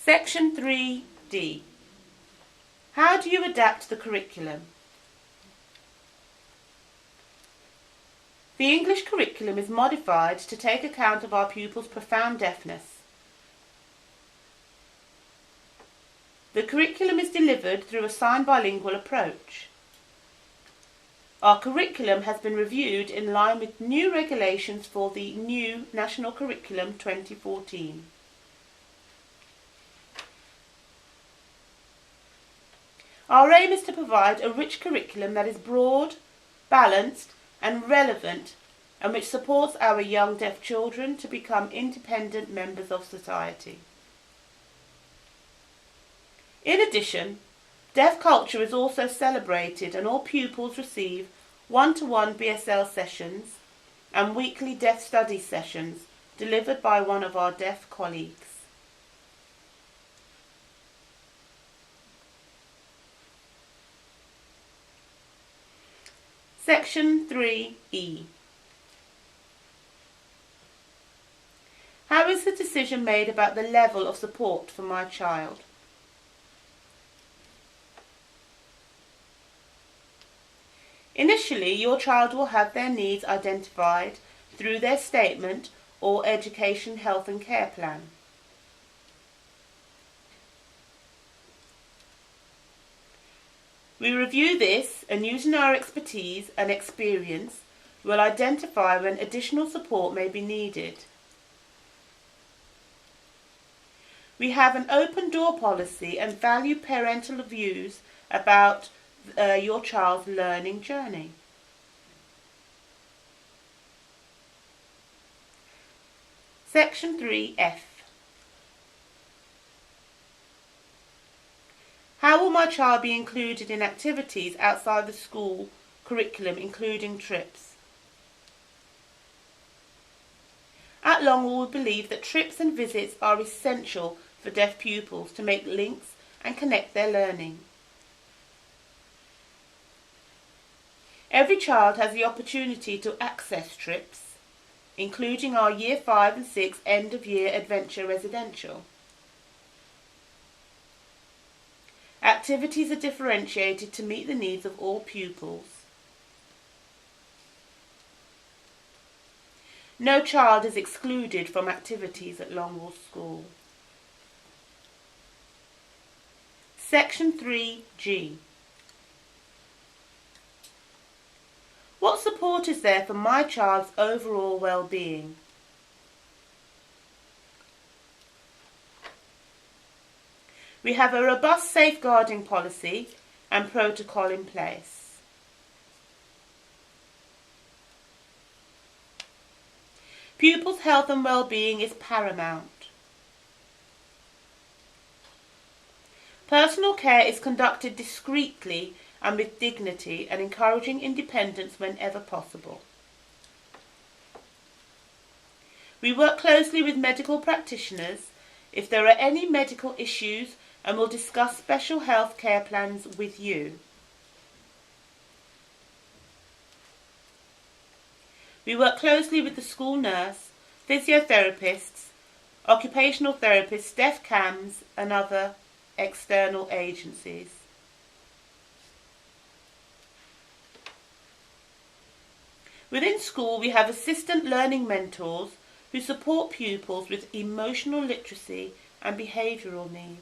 Section 3D. How do you adapt the curriculum? The English curriculum is modified to take account of our pupils' profound deafness. The curriculum is delivered through a signed bilingual approach. Our curriculum has been reviewed in line with new regulations for the new National Curriculum 2014. Our aim is to provide a rich curriculum that is broad, balanced and relevant, and which supports our young deaf children to become independent members of society. In addition, deaf culture is also celebrated, and all pupils receive one-to-one BSL sessions and weekly deaf study sessions delivered by one of our deaf colleagues. Section 3E. How is the decision made about the level of support for my child? Initially, your child will have their needs identified through their statement or education, health and care plan. We review this and, using our expertise and experience, will identify when additional support may be needed. We have an open door policy and value parental views about your child's learning journey. Section 3F. How will my child be included in activities outside the school curriculum, including trips? At Longwill, we believe that trips and visits are essential for deaf pupils to make links and connect their learning. Every child has the opportunity to access trips, including our Year 5 and 6 end-of-year adventure residential. Activities are differentiated to meet the needs of all pupils. No child is excluded from activities at Longwill School. Section 3G. What support is there for my child's overall well-being? We have a robust safeguarding policy and protocol in place. Pupils' health and well-being is paramount. Personal care is conducted discreetly and with dignity, and encouraging independence whenever possible. We work closely with medical practitioners if there are any medical issues, and will discuss special health care plans with you. We work closely with the school nurse, physiotherapists, occupational therapists, deaf CAMs and other external agencies. Within school, we have assistant learning mentors who support pupils with emotional literacy and behavioural needs.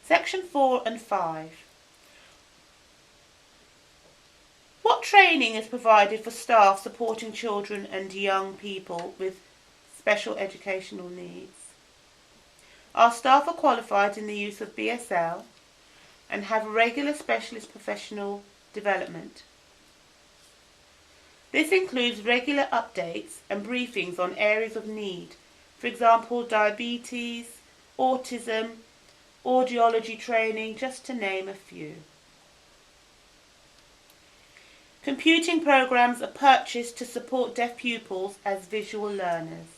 Section 4 and 5. What training is provided for staff supporting children and young people with special educational needs? Our staff are qualified in the use of BSL and have regular specialist professional development. This includes regular updates and briefings on areas of need, for example diabetes, autism, audiology training, just to name a few. Computing programs are purchased to support deaf pupils as visual learners.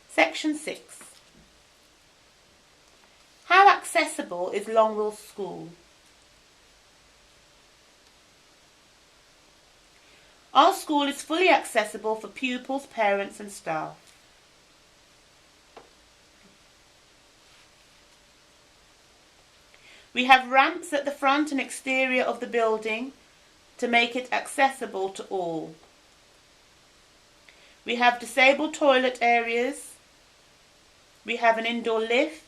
Section 6. How accessible accessible is Longwill School. Our school is fully accessible for pupils, parents and staff. We have ramps at the front and exterior of the building to make it accessible to all. We have disabled toilet areas. We have an indoor lift.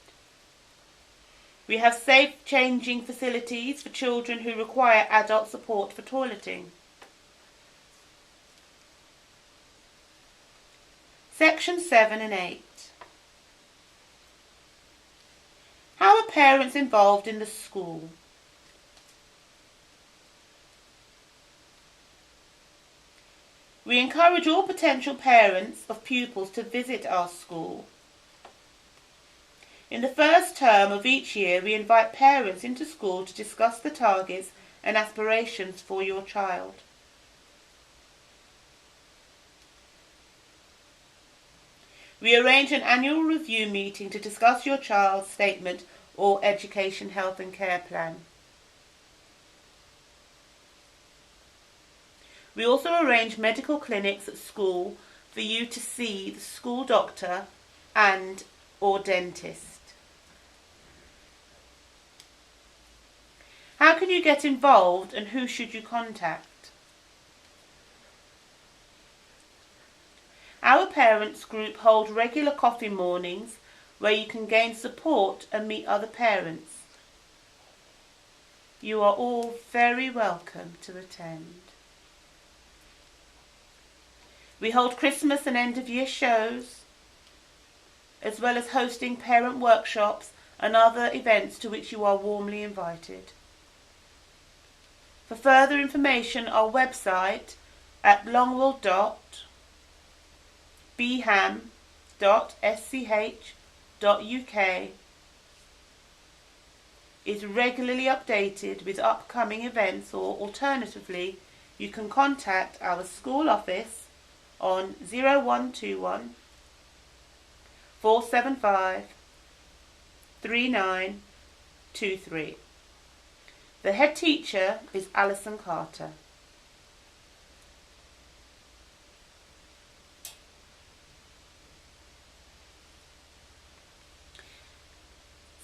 We have safe changing facilities for children who require adult support for toileting. Section 7 and 8. How are parents involved in the school? We encourage all potential parents of pupils to visit our school. In the first term of each year, we invite parents into school to discuss the targets and aspirations for your child. We arrange an annual review meeting to discuss your child's statement or education, health and care plan. We also arrange medical clinics at school for you to see the school doctor and or dentist. How can you get involved and who should you contact? Our parents group hold regular coffee mornings where you can gain support and meet other parents. You are all very welcome to attend. We hold Christmas and end of year shows, as well as hosting parent workshops and other events to which you are warmly invited. For further information, our website at longwill.beham.sch.uk is regularly updated with upcoming events, or alternatively, you can contact our school office on 0121 475 3923. The head teacher is Alison Carter.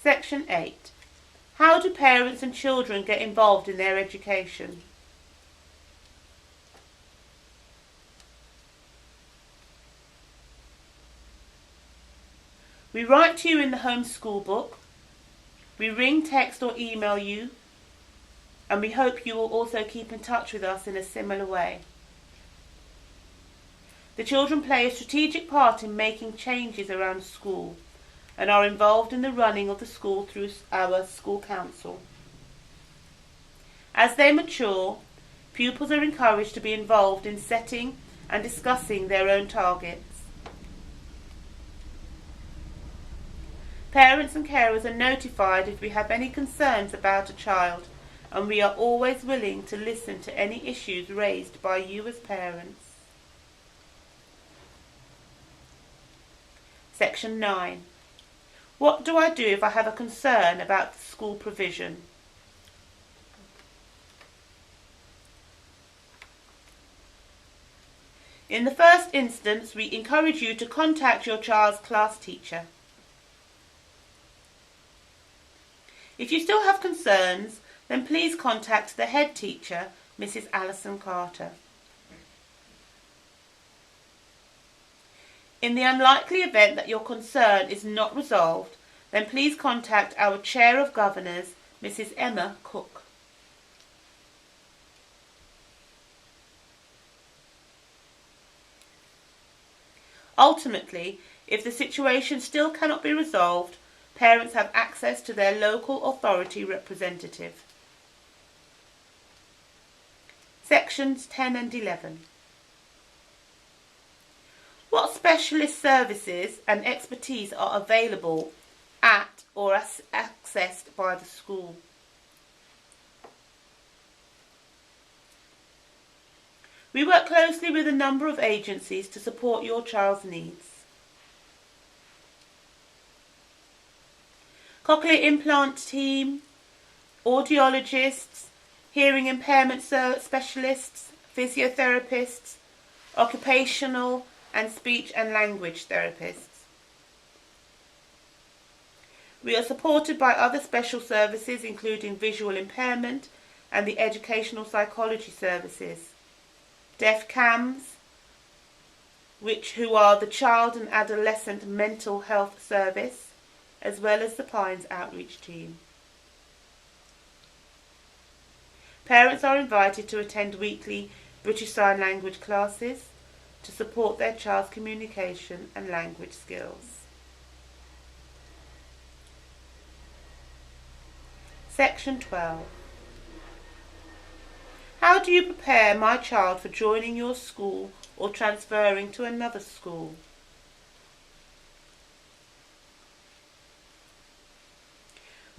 Section 8. How do parents and children get involved in their education? We write to you in the home school book. We ring, text or email you, and we hope you will also keep in touch with us in a similar way. The children play a strategic part in making changes around school and are involved in the running of the school through our school council. As they mature, pupils are encouraged to be involved in setting and discussing their own targets. Parents and carers are notified if we have any concerns about a child, and we are always willing to listen to any issues raised by you as parents. Section 9. What do I do if I have a concern about the school provision? In the first instance, we encourage you to contact your child's class teacher. If you still have concerns, then please contact the head teacher, Mrs. Alison Carter. In the unlikely event that your concern is not resolved, then please contact our Chair of Governors, Mrs. Emma Cook. Ultimately, if the situation still cannot be resolved, parents have access to their local authority representative. Sections 10 and 11. What specialist services and expertise are available at or accessed by the school? We work closely with a number of agencies to support your child's needs. cochlear implant team, audiologists, hearing impairment specialists, physiotherapists, occupational and speech and language therapists. We are supported by other special services including visual impairment and the educational psychology services, deaf CAMS, who are the Child and Adolescent Mental Health Service, as well as the Pines Outreach Team. Parents are invited to attend weekly British Sign Language classes to support their child's communication and language skills. Section 12. How do you prepare my child for joining your school or transferring to another school?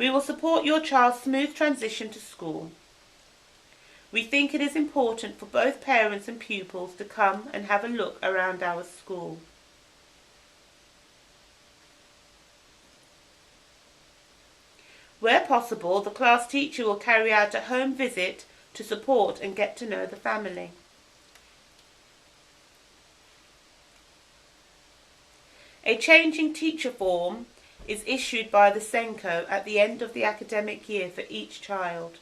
We will support your child's smooth transition to school. We think it is important for both parents and pupils to come and have a look around our school. Where possible, the class teacher will carry out a home visit to support and get to know the family. A changing teacher form is issued by the SENCO at the end of the academic year for each child.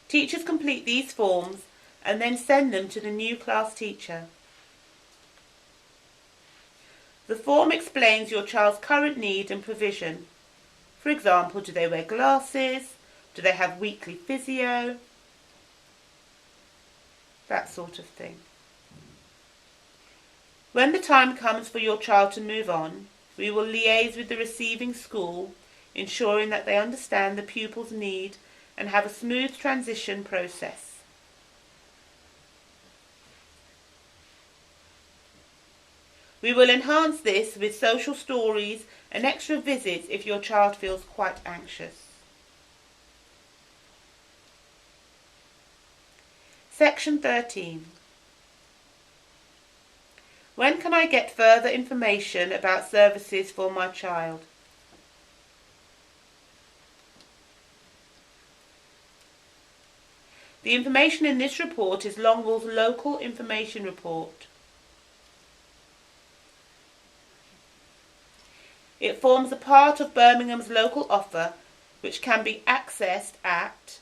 Teachers complete these forms and then send them to the new class teacher. The form explains your child's current need and provision. For example, do they wear glasses? Do they have weekly physio? That sort of thing. When the time comes for your child to move on, we will liaise with the receiving school, ensuring that they understand the pupil's need and have a smooth transition process. We will enhance this with social stories and extra visits if your child feels quite anxious. Section 13. When can I get further information about services for my child? The information in this report is Longwill's local information report. It forms a part of Birmingham's local offer, which can be accessed at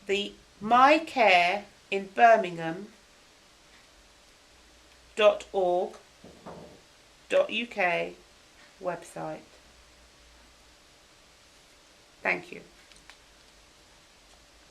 the mycareinbirmingham.org.uk website. Thank you.